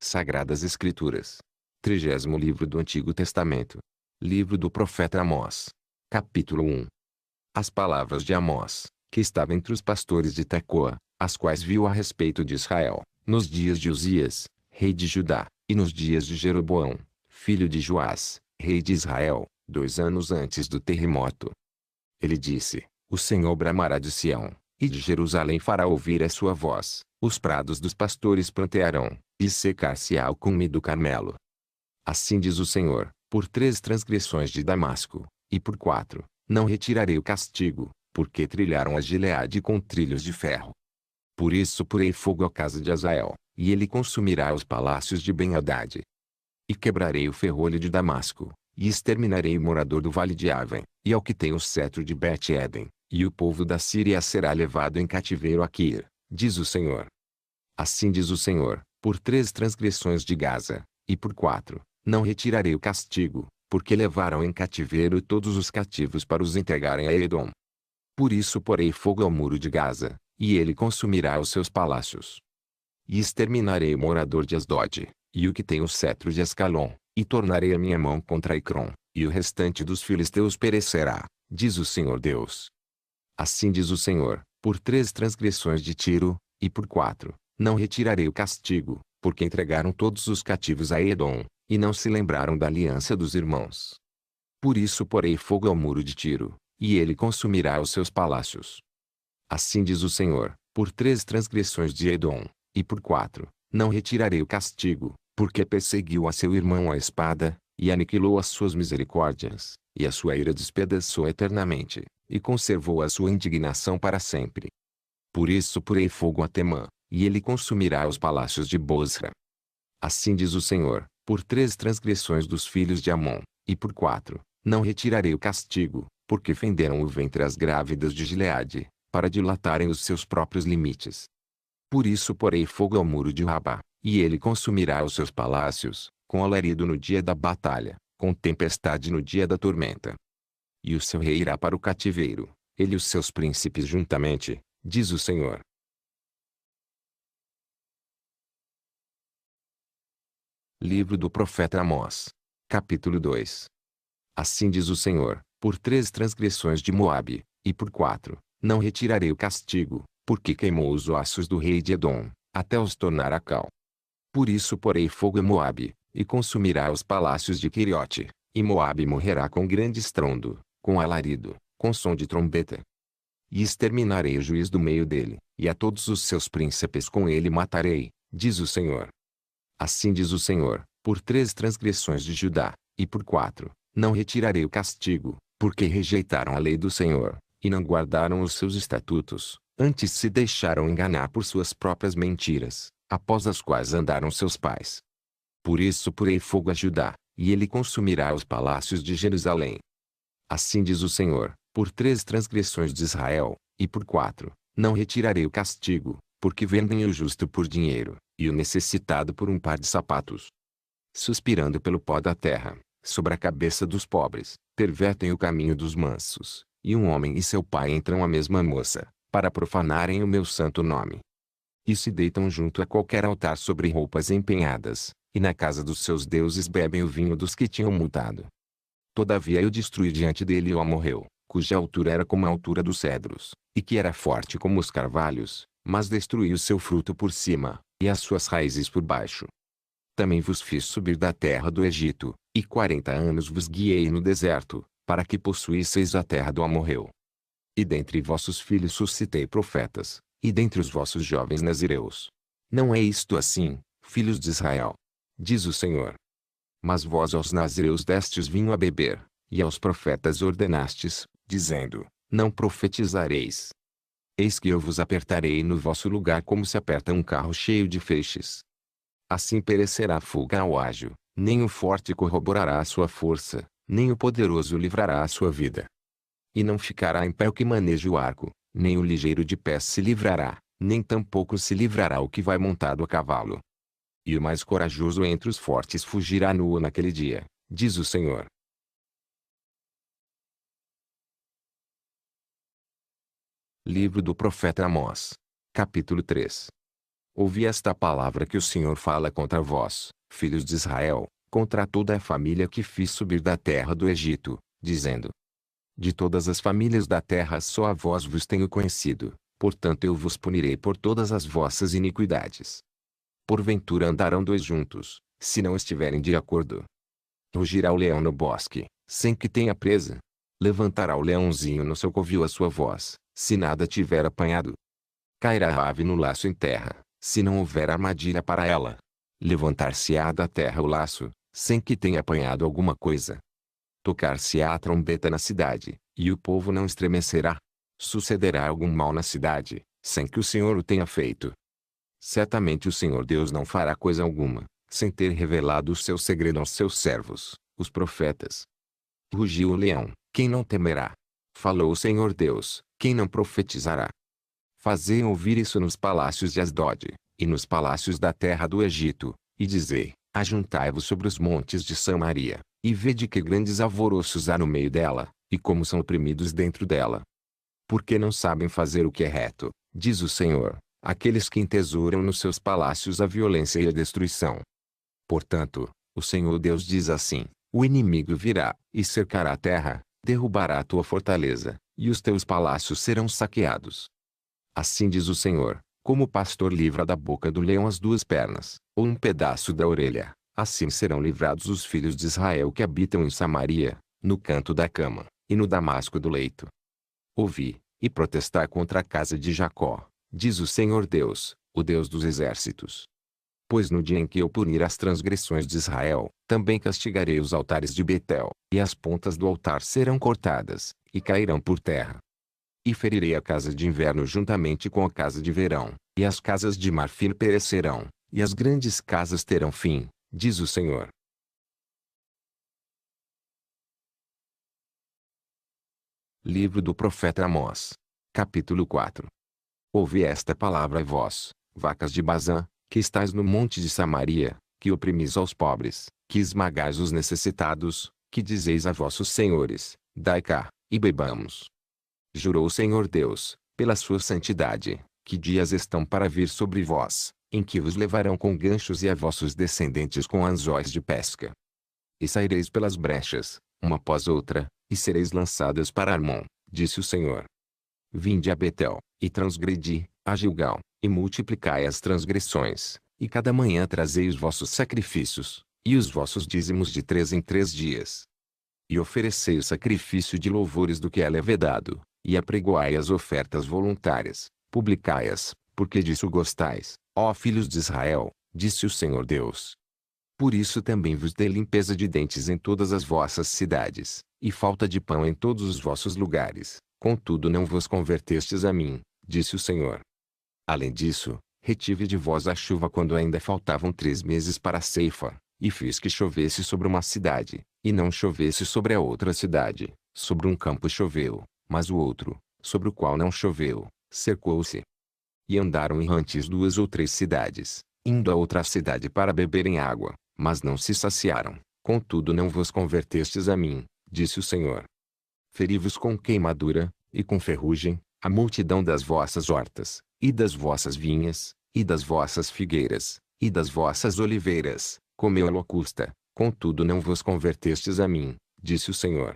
Sagradas Escrituras. 30º livro do Antigo Testamento. Livro do profeta Amós. Capítulo 1. As palavras de Amós, que estava entre os pastores de Tecoa, as quais viu a respeito de Israel, nos dias de Uzias, rei de Judá, e nos dias de Jeroboão, filho de Joás, rei de Israel, 2 anos antes do terremoto. Ele disse: O Senhor bramará de Sião, e de Jerusalém fará ouvir a sua voz, os prados dos pastores plantearão, e secar-se-á o cume do Carmelo. Assim diz o Senhor: por 3 transgressões de Damasco, e por 4, não retirarei o castigo, porque trilharam a Gileade com trilhos de ferro. Por isso porei fogo à casa de Azael, e ele consumirá os palácios de Ben-Hadad. E quebrarei o ferrolho de Damasco, e exterminarei o morador do vale de Aven, e ao que tem o cetro de Bet-Eden, e o povo da Síria será levado em cativeiro a Quir, diz o Senhor. Assim diz o Senhor: por 3 transgressões de Gaza, e por 4, não retirarei o castigo, porque levaram em cativeiro todos os cativos para os entregarem a Edom. Por isso porei fogo ao muro de Gaza, e ele consumirá os seus palácios. E exterminarei o morador de Asdod, e o que tem o cetro de Ascalon, e tornarei a minha mão contra Ecrom, e o restante dos filisteus perecerá, diz o Senhor Deus. Assim diz o Senhor: por 3 transgressões de Tiro, e por 4, não retirarei o castigo, porque entregaram todos os cativos a Edom, e não se lembraram da aliança dos irmãos. Por isso porei fogo ao muro de Tiro, e ele consumirá os seus palácios. Assim diz o Senhor: por 3 transgressões de Edom, e por 4, não retirarei o castigo, porque perseguiu a seu irmão à espada, e aniquilou as suas misericórdias, e a sua ira despedaçou eternamente, e conservou a sua indignação para sempre. Por isso porei fogo a Temã, e ele consumirá os palácios de Bosra. Assim diz o Senhor: por 3 transgressões dos filhos de Amon, e por 4, não retirarei o castigo, porque fenderam o ventre às grávidas de Gileade, para dilatarem os seus próprios limites. Por isso porei fogo ao muro de Rabá, e ele consumirá os seus palácios, com alarido no dia da batalha, com tempestade no dia da tormenta. E o seu rei irá para o cativeiro, ele e os seus príncipes juntamente, diz o Senhor. Livro do profeta Amós. Capítulo 2. Assim diz o Senhor: por 3 transgressões de Moabe, e por 4, não retirarei o castigo, porque queimou os ossos do rei de Edom, até os tornar a cal. Por isso porei fogo a Moabe, e consumirá os palácios de Queriote, e Moabe morrerá com grande estrondo, com alarido, com som de trombeta. E exterminarei o juiz do meio dele, e a todos os seus príncipes com ele matarei, diz o Senhor. Assim diz o Senhor: por 3 transgressões de Judá, e por 4, não retirarei o castigo, porque rejeitaram a lei do Senhor, e não guardaram os seus estatutos, antes se deixaram enganar por suas próprias mentiras, após as quais andaram seus pais. Por isso porei fogo a Judá, e ele consumirá os palácios de Jerusalém. Assim diz o Senhor: por 3 transgressões de Israel, e por 4, não retirarei o castigo, porque vendem o justo por dinheiro, e o necessitado por um par de sapatos. Suspirando pelo pó da terra, sobre a cabeça dos pobres, pervertem o caminho dos mansos, e um homem e seu pai entram à mesma moça, para profanarem o meu santo nome. E se deitam junto a qualquer altar sobre roupas empenhadas, e na casa dos seus deuses bebem o vinho dos que tinham mudado. Todavia eu destruí diante dele o amorreu, cuja altura era como a altura dos cedros, e que era forte como os carvalhos, mas destruí o seu fruto por cima, e as suas raízes por baixo. Também vos fiz subir da terra do Egito, e 40 anos vos guiei no deserto, para que possuísseis a terra do amorreu. E dentre vossos filhos suscitei profetas, e dentre os vossos jovens nazireus. Não é isto assim, filhos de Israel? Diz o Senhor. Mas vós aos nazireus destes vinho a beber, e aos profetas ordenastes, dizendo: não profetizareis. Eis que eu vos apertarei no vosso lugar como se aperta um carro cheio de feixes. Assim perecerá a fuga ao ágil, nem o forte corroborará a sua força, nem o poderoso livrará a sua vida. E não ficará em pé o que maneja o arco, nem o ligeiro de pés se livrará, nem tampouco se livrará o que vai montado a cavalo. E o mais corajoso entre os fortes fugirá nu naquele dia, diz o Senhor. Livro do profeta Amós. Capítulo 3. Ouvi esta palavra que o Senhor fala contra vós, filhos de Israel, contra toda a família que fiz subir da terra do Egito, dizendo: de todas as famílias da terra só a vós vos tenho conhecido, portanto eu vos punirei por todas as vossas iniquidades. Porventura andarão dois juntos, se não estiverem de acordo? Rugirá o leão no bosque, sem que tenha presa? Levantará o leãozinho no seu covil a sua voz, se nada tiver apanhado? Cairá a ave no laço em terra, se não houver armadilha para ela? Levantar-se-á da terra o laço, sem que tenha apanhado alguma coisa? Tocar-se-á a trombeta na cidade, e o povo não estremecerá? Sucederá algum mal na cidade, sem que o Senhor o tenha feito? Certamente o Senhor Deus não fará coisa alguma, sem ter revelado o seu segredo aos seus servos, os profetas. Rugiu o leão, quem não temerá? Falou o Senhor Deus, quem não profetizará? Fazei ouvir isso nos palácios de Asdod, e nos palácios da terra do Egito, e dizei: ajuntai-vos sobre os montes de Samaria, e vede que grandes alvoroços há no meio dela, e como são oprimidos dentro dela. Porque não sabem fazer o que é reto, diz o Senhor, aqueles que entesouram nos seus palácios a violência e a destruição. Portanto, o Senhor Deus diz assim: o inimigo virá, e cercará a terra, derrubará a tua fortaleza, e os teus palácios serão saqueados. Assim diz o Senhor: como o pastor livra da boca do leão as duas pernas, ou um pedaço da orelha, assim serão livrados os filhos de Israel que habitam em Samaria, no canto da cama, e no damasco do leito. Ouvi, e protestai contra a casa de Jacó, diz o Senhor Deus, o Deus dos exércitos. Pois no dia em que eu punir as transgressões de Israel, também castigarei os altares de Betel, e as pontas do altar serão cortadas, e cairão por terra. E ferirei a casa de inverno juntamente com a casa de verão, e as casas de marfim perecerão, e as grandes casas terão fim, diz o Senhor. Livro do profeta Amós. Capítulo 4. Ouvi esta palavra vós, vacas de Bazã, que estais no monte de Samaria, que oprimis aos pobres, que esmagais os necessitados, que dizeis a vossos senhores: dai cá, e bebamos. Jurou o Senhor Deus, pela sua santidade, que dias estão para vir sobre vós, em que vos levarão com ganchos e a vossos descendentes com anzóis de pesca. E saireis pelas brechas, uma após outra, e sereis lançadas para Armon, disse o Senhor. Vinde a Betel, e transgredi, a Gilgal, e multiplicai as transgressões, e cada manhã trazei os vossos sacrifícios, e os vossos dízimos de 3 em 3 dias. E oferecei o sacrifício de louvores do que é levedado, e apregoai as ofertas voluntárias, publicai-as, porque disso gostais, ó filhos de Israel, disse o Senhor Deus. Por isso também vos dei limpeza de dentes em todas as vossas cidades, e falta de pão em todos os vossos lugares, contudo não vos convertestes a mim, disse o Senhor. Além disso, retive de vós a chuva quando ainda faltavam 3 meses para a ceifa, e fiz que chovesse sobre uma cidade, e não chovesse sobre a outra cidade. Sobre um campo choveu, mas o outro, sobre o qual não choveu, secou-se. E andaram errantes 2 ou 3 cidades, indo a outra cidade para beberem água, mas não se saciaram, contudo não vos convertestes a mim, disse o Senhor. Feri-vos com queimadura, e com ferrugem, a multidão das vossas hortas, e das vossas vinhas, e das vossas figueiras, e das vossas oliveiras, comeu a locusta, contudo não vos convertestes a mim, disse o Senhor.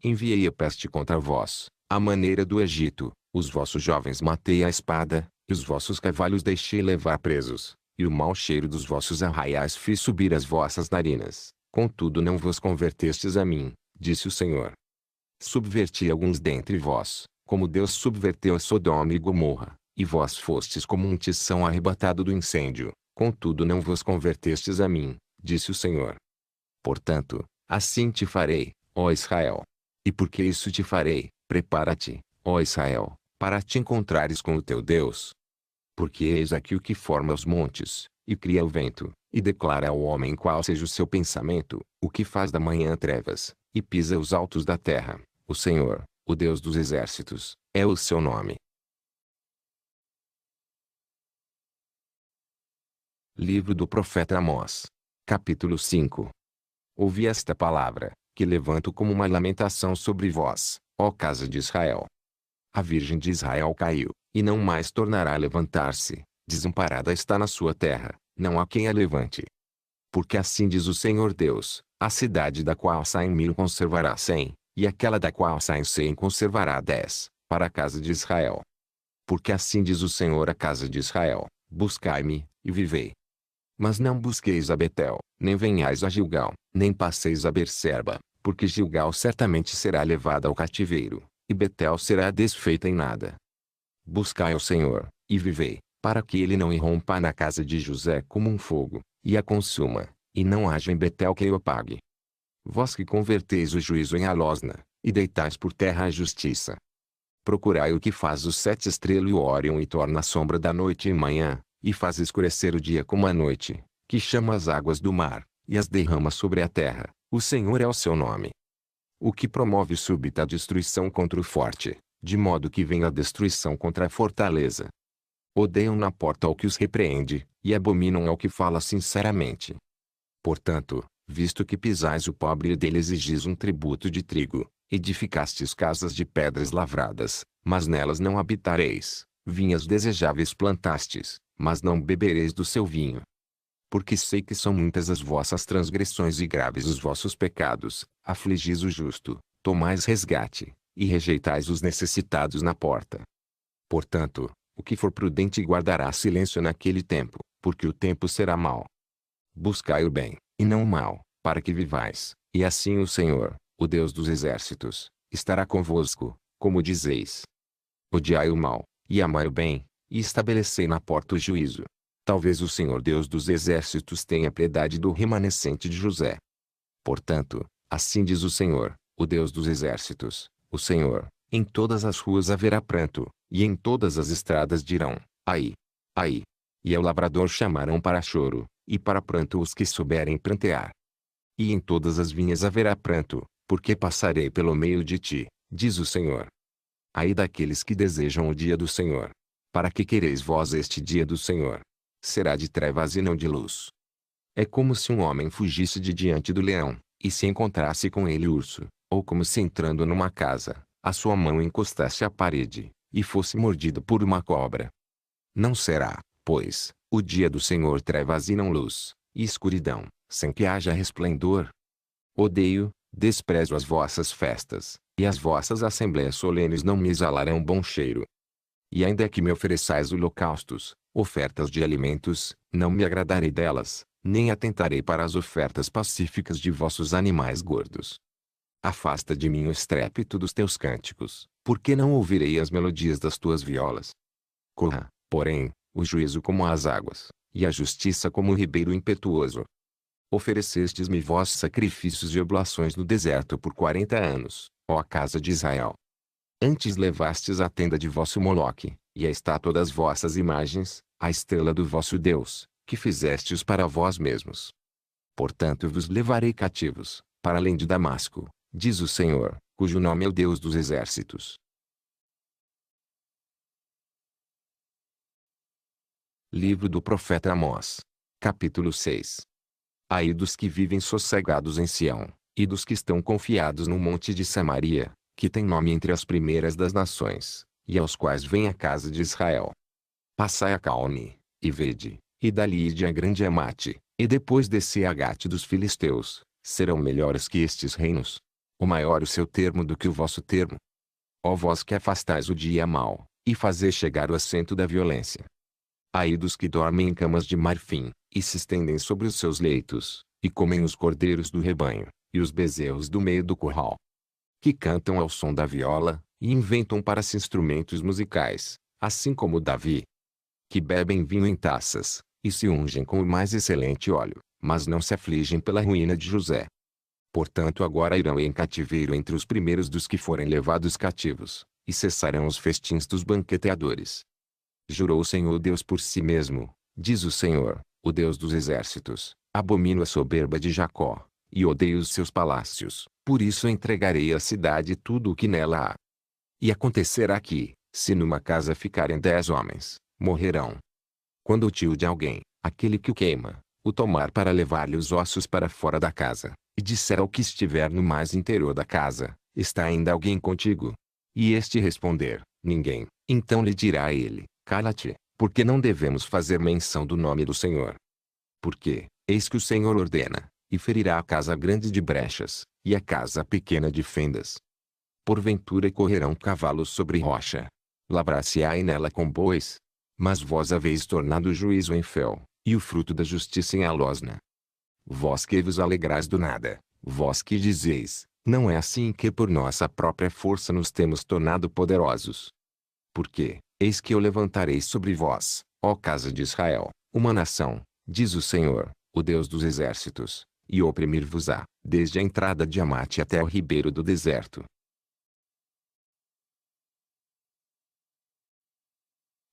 Enviei a peste contra vós, à maneira do Egito, os vossos jovens matei à espada, e os vossos cavalos deixei levar presos, e o mau cheiro dos vossos arraiais fiz subir as vossas narinas, contudo não vos convertestes a mim, disse o Senhor. Subverti alguns dentre vós, como Deus subverteu a Sodoma e Gomorra, e vós fostes como um tição arrebatado do incêndio, contudo não vos convertestes a mim, disse o Senhor. Portanto, assim te farei, ó Israel. E porque isso te farei, prepara-te, ó Israel, para te encontrares com o teu Deus. Porque eis aqui o que forma os montes, e cria o vento, e declara ao homem qual seja o seu pensamento, o que faz da manhã trevas, e pisa os altos da terra. O Senhor, o Deus dos exércitos, é o seu nome. Livro do profeta Amós. Capítulo 5. Ouvi esta palavra, que levanto como uma lamentação sobre vós, ó casa de Israel. A Virgem de Israel caiu, e não mais tornará a levantar-se, desamparada está na sua terra, não há quem a levante. Porque assim diz o Senhor Deus, a cidade da qual saem 1000 conservará 100, e aquela da qual saem 100 conservará 10, para a casa de Israel. Porque assim diz o Senhor à casa de Israel, buscai-me, e vivei. Mas não busqueis a Betel, nem venhais a Gilgal, nem passeis a Berseba, porque Gilgal certamente será levada ao cativeiro, e Betel será desfeita em nada. Buscai ao Senhor, e vivei, para que ele não irrompa na casa de José como um fogo, e a consuma, e não haja em Betel quem o apague. Vós que converteis o juízo em alosna, e deitais por terra a justiça. Procurai o que faz o sete estrela e o Órion e torna a sombra da noite em manhã, e faz escurecer o dia como a noite, que chama as águas do mar, e as derrama sobre a terra, o Senhor é o seu nome. O que promove súbita destruição contra o forte, de modo que venha a destruição contra a fortaleza. Odeiam na porta ao que os repreende, e abominam ao que fala sinceramente. Portanto, visto que pisais o pobre e dele exigis um tributo de trigo, edificastes casas de pedras lavradas, mas nelas não habitareis, vinhas desejáveis plantastes, mas não bebereis do seu vinho. Porque sei que são muitas as vossas transgressões e graves os vossos pecados, afligis o justo, tomais resgate, e rejeitais os necessitados na porta. Portanto, o que for prudente guardará silêncio naquele tempo, porque o tempo será mau. Buscai o bem, e não o mal, para que vivais, e assim o Senhor, o Deus dos exércitos, estará convosco, como dizeis. Odiai o mal, e amai o bem, e estabelecei na porta o juízo. Talvez o Senhor Deus dos exércitos tenha piedade do remanescente de José. Portanto, assim diz o Senhor, o Deus dos exércitos, o Senhor, em todas as ruas haverá pranto, e em todas as estradas dirão, ai, ai. E ao lavrador chamarão para choro, e para pranto os que souberem prantear. E em todas as vinhas haverá pranto, porque passarei pelo meio de ti, diz o Senhor. Ai daqueles que desejam o dia do Senhor. Para que quereis vós este dia do Senhor? Será de trevas e não de luz. É como se um homem fugisse de diante do leão, e se encontrasse com ele urso, ou como se entrando numa casa, a sua mão encostasse à parede, e fosse mordido por uma cobra. Não será, pois, o dia do Senhor trevas e não luz, e escuridão, sem que haja resplendor. Odeio, desprezo as vossas festas, e as vossas assembléias solenes não me exalarão bom cheiro. E ainda que me ofereçais holocaustos, ofertas de alimentos, não me agradarei delas, nem atentarei para as ofertas pacíficas de vossos animais gordos. Afasta de mim o estrépito dos teus cânticos, porque não ouvirei as melodias das tuas violas. Corra, porém, o juízo como as águas, e a justiça como o ribeiro impetuoso. Oferecestes-me vós sacrifícios e oblações no deserto por 40 anos, ó casa de Israel. Antes levastes a tenda de vosso Moloque, e a estátua das vossas imagens, a estrela do vosso Deus, que fizestes para vós mesmos. Portanto vos levarei cativos, para além de Damasco, diz o Senhor, cujo nome é o Deus dos exércitos. Livro do profeta Amós. Capítulo 6. Ai dos que vivem sossegados em Sião, e dos que estão confiados no monte de Samaria, que tem nome entre as primeiras das nações, e aos quais vem a casa de Israel. Passai a Calne, e vede, e dali ide a grande Amate, e depois desci a Gate dos filisteus, serão melhores que estes reinos. O maior o seu termo do que o vosso termo. Ó vós que afastais o dia mau, e fazeis chegar o assento da violência. Ai dos que dormem em camas de marfim, e se estendem sobre os seus leitos, e comem os cordeiros do rebanho, e os bezerros do meio do curral. Que cantam ao som da viola, e inventam para si instrumentos musicais, assim como Davi. Que bebem vinho em taças, e se ungem com o mais excelente óleo, mas não se afligem pela ruína de José. Portanto agora irão em cativeiro entre os primeiros dos que forem levados cativos, e cessarão os festins dos banqueteadores. Jurou o Senhor Deus por si mesmo, diz o Senhor, o Deus dos exércitos, abomino a soberba de Jacó, e odeio os seus palácios, por isso entregarei à cidade tudo o que nela há. E acontecerá que, se numa casa ficarem 10 homens, morrerão. Quando o tio de alguém, aquele que o queima, o tomar para levar-lhe os ossos para fora da casa, e disser ao que estiver no mais interior da casa, está ainda alguém contigo? E este responder, ninguém, então lhe dirá a ele, cala-te, Porque não devemos fazer menção do nome do Senhor. Porque, eis que o Senhor ordena, e ferirá a casa grande de brechas, e a casa pequena de fendas. Porventura correrão cavalos sobre rocha. Lavrar-se-á nela com bois. Mas vós haveis tornado o juízo em fel, e o fruto da justiça em alosna. Vós que vos alegrais do nada, vós que dizeis, não é assim que por nossa própria força nos temos tornado poderosos. Porque, eis que eu levantarei sobre vós, ó casa de Israel, uma nação, diz o Senhor, o Deus dos exércitos, e oprimir-vos-á, desde a entrada de Amate até o ribeiro do deserto.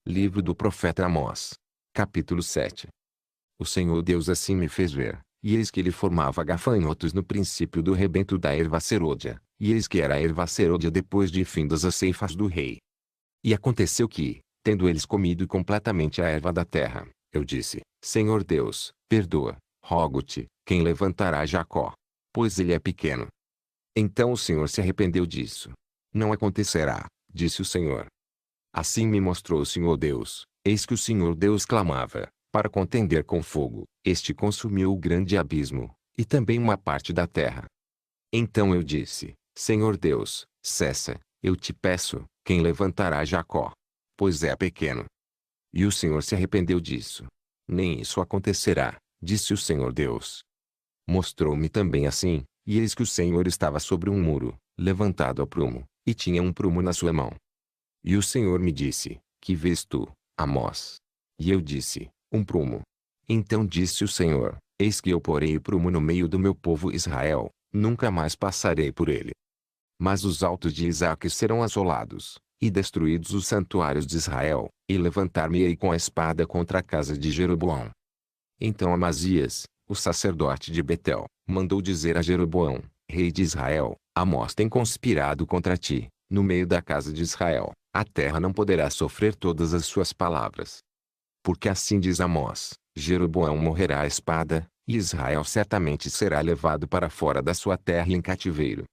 Livro do profeta Amós. Capítulo 7. O Senhor Deus assim me fez ver, e eis que ele formava gafanhotos no princípio do rebento da erva serôdia, e eis que era a erva serôdia depois de findas as ceifas do rei. E aconteceu que, tendo eles comido completamente a erva da terra, eu disse, Senhor Deus, perdoa, rogo-te, quem levantará Jacó? Pois ele é pequeno. Então o Senhor se arrependeu disso. Não acontecerá, disse o Senhor. Assim me mostrou o Senhor Deus, eis que o Senhor Deus clamava, para contender com fogo, este consumiu o grande abismo, e também uma parte da terra. Então eu disse, Senhor Deus, cessa, eu te peço, quem levantará Jacó? Pois é pequeno. E o Senhor se arrependeu disso. Nem isso acontecerá, disse o Senhor Deus. Mostrou-me também assim, e eis que o Senhor estava sobre um muro, levantado ao prumo, e tinha um prumo na sua mão. E o Senhor me disse, que vês tu, Amós? E eu disse, um prumo. Então disse o Senhor, eis que eu porei o prumo no meio do meu povo Israel, nunca mais passarei por ele. Mas os altos de Isaque serão assolados, e destruídos os santuários de Israel, e levantar-me-ei com a espada contra a casa de Jeroboão. Então Amazias, o sacerdote de Betel, mandou dizer a Jeroboão, rei de Israel, Amós tem conspirado contra ti, no meio da casa de Israel, a terra não poderá sofrer todas as suas palavras. Porque assim diz Amós, Jeroboão morrerá à espada, e Israel certamente será levado para fora da sua terra em cativeiro.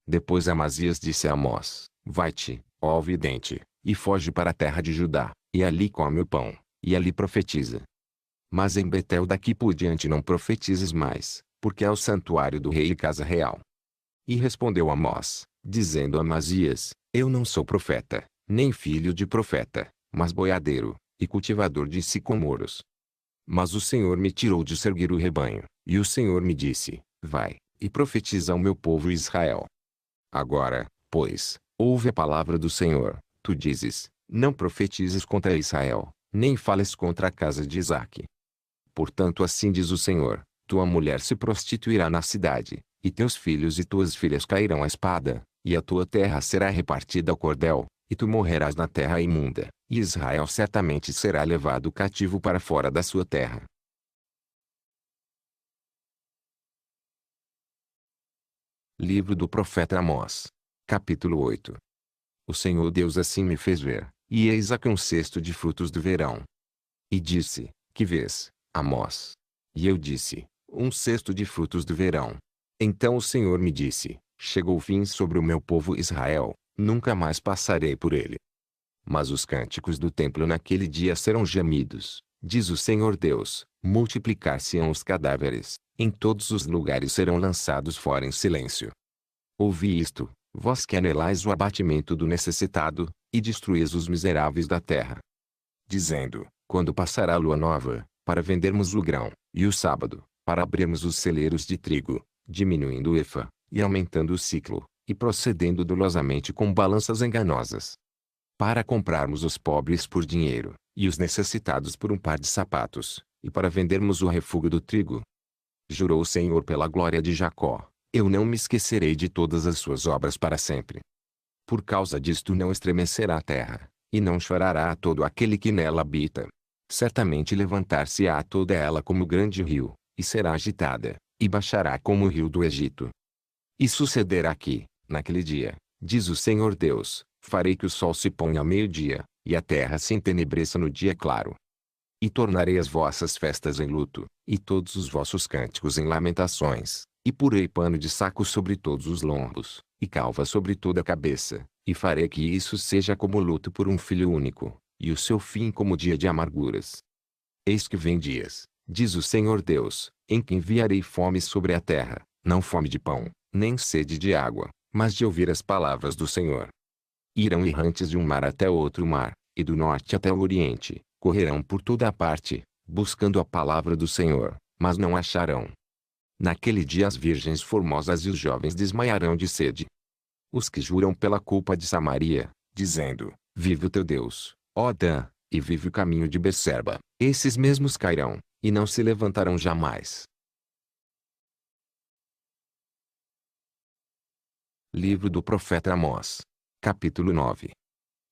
Depois Amazias disse a Amós, vai-te, ó vidente, e foge para a terra de Judá, e ali come o pão, e ali profetiza. Mas em Betel daqui por diante não profetizes mais, porque é o santuário do rei e casa real. E respondeu Amós, dizendo a Amazias, eu não sou profeta, nem filho de profeta, mas boiadeiro, e cultivador de sicomoros. Mas o Senhor me tirou de servir o rebanho, e o Senhor me disse, vai, e profetiza ao meu povo Israel. Agora, pois, ouve a palavra do Senhor, tu dizes, não profetizes contra Israel, nem fales contra a casa de Isaque. Portanto assim diz o Senhor, tua mulher se prostituirá na cidade, e teus filhos e tuas filhas cairão à espada, e a tua terra será repartida ao cordel, e tu morrerás na terra imunda, e Israel certamente será levado cativo para fora da sua terra. Livro do profeta Amós. Capítulo 8. O Senhor Deus assim me fez ver, e eis aqui um cesto de frutos do verão. E disse, que vês, Amós? E eu disse, um cesto de frutos do verão. Então o Senhor me disse, chegou o fim sobre o meu povo Israel, nunca mais passarei por ele. Mas os cânticos do templo naquele dia serão gemidos, diz o Senhor Deus, multiplicar-se-ão os cadáveres, em todos os lugares serão lançados fora em silêncio. Ouvi isto, vós que anelais o abatimento do necessitado, e destruís os miseráveis da terra. Dizendo, quando passará a lua nova, para vendermos o grão, e o sábado, para abrirmos os celeiros de trigo, diminuindo o efa, e aumentando o ciclo, e procedendo dolosamente com balanças enganosas. Para comprarmos os pobres por dinheiro, e os necessitados por um par de sapatos, e para vendermos o refúgio do trigo. Jurou o Senhor pela glória de Jacó, eu não me esquecerei de todas as suas obras para sempre. Por causa disto não estremecerá a terra, e não chorará todo aquele que nela habita. Certamente levantar-se-á toda ela como grande rio, e será agitada, e baixará como o rio do Egito. E sucederá que, naquele dia, diz o Senhor Deus, farei que o sol se ponha ao meio-dia, e a terra se entenebreça no dia claro. E tornarei as vossas festas em luto, e todos os vossos cânticos em lamentações, e porei pano de saco sobre todos os lombos, e calva sobre toda a cabeça, e farei que isso seja como luto por um filho único, e o seu fim como dia de amarguras. Eis que vem dias, diz o Senhor Deus, em que enviarei fome sobre a terra, não fome de pão, nem sede de água, mas de ouvir as palavras do Senhor. Irão errantes de um mar até outro mar, e do norte até o oriente, correrão por toda a parte, buscando a palavra do Senhor, mas não acharão. Naquele dia as virgens formosas e os jovens desmaiarão de sede. Os que juram pela culpa de Samaria, dizendo, vive o teu Deus, ó Dan, e vive o caminho de Berseba, esses mesmos cairão, e não se levantarão jamais. Livro do profeta Amós. Capítulo 9.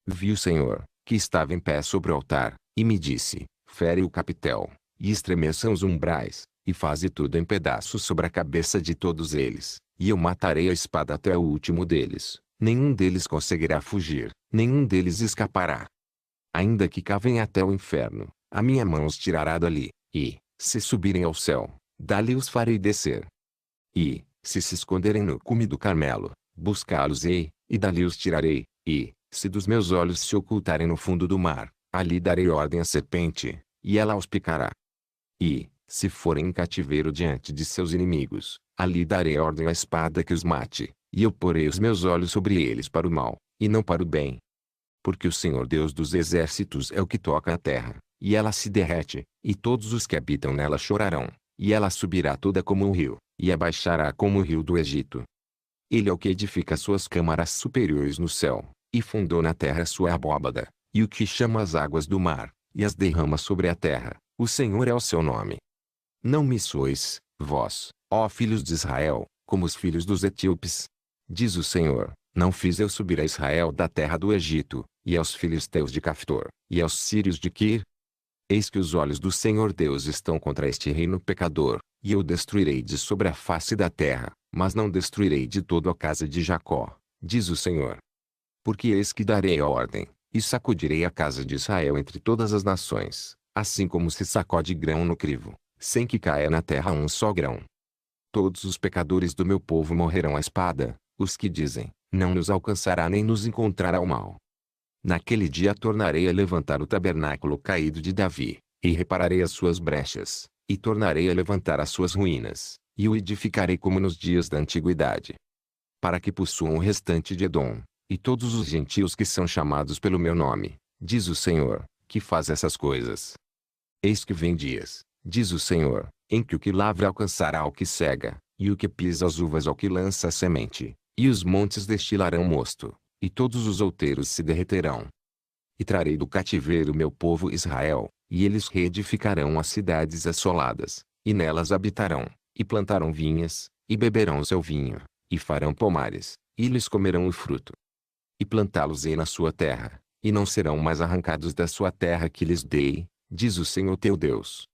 Vi o Senhor, que estava em pé sobre o altar, e me disse, fere o capitel, e estremeçam os umbrais, e faze tudo em pedaços sobre a cabeça de todos eles, e eu matarei a espada até o último deles, nenhum deles conseguirá fugir, nenhum deles escapará. Ainda que cavem até o inferno, a minha mão os tirará dali, e, se subirem ao céu, dali os farei descer. E, se esconderem no cume do Carmelo, buscá-los-ei, e dali os tirarei, e, se dos meus olhos se ocultarem no fundo do mar, ali darei ordem à serpente, e ela os picará. E, se forem em cativeiro diante de seus inimigos, ali darei ordem à espada que os mate, e eu porei os meus olhos sobre eles para o mal, e não para o bem. Porque o Senhor Deus dos exércitos é o que toca a terra, e ela se derrete, e todos os que habitam nela chorarão, e ela subirá toda como um rio, e abaixará como o rio do Egito. Ele é o que edifica suas câmaras superiores no céu, e fundou na terra sua abóbada, e o que chama as águas do mar, e as derrama sobre a terra, o Senhor é o seu nome. Não me sois, vós, ó filhos de Israel, como os filhos dos etíopes. Diz o Senhor, não fiz eu subir a Israel da terra do Egito, e aos filisteus de Caftor, e aos sírios de Quir? Eis que os olhos do Senhor Deus estão contra este reino pecador, e eu destruirei de sobre a face da terra, mas não destruirei de todo a casa de Jacó, diz o Senhor. Porque eis que darei a ordem, e sacudirei a casa de Israel entre todas as nações, assim como se sacode grão no crivo, sem que caia na terra um só grão. Todos os pecadores do meu povo morrerão à espada, os que dizem, não nos alcançará nem nos encontrará o mal. Naquele dia tornarei a levantar o tabernáculo caído de Davi, e repararei as suas brechas, e tornarei a levantar as suas ruínas, e o edificarei como nos dias da antiguidade. Para que possuam o restante de Edom, e todos os gentios que são chamados pelo meu nome, diz o Senhor, que faz essas coisas. Eis que vem dias, diz o Senhor, em que o que lavra alcançará ao que cega, e o que pisa as uvas ao que lança a semente, e os montes destilarão mosto, e todos os outeiros se derreterão. E trarei do cativeiro meu povo Israel, e eles reedificarão as cidades assoladas, e nelas habitarão, e plantarão vinhas, e beberão o seu vinho, e farão pomares, e lhes comerão o fruto. E plantá-los-ei na sua terra, e não serão mais arrancados da sua terra que lhes dei, diz o Senhor teu Deus.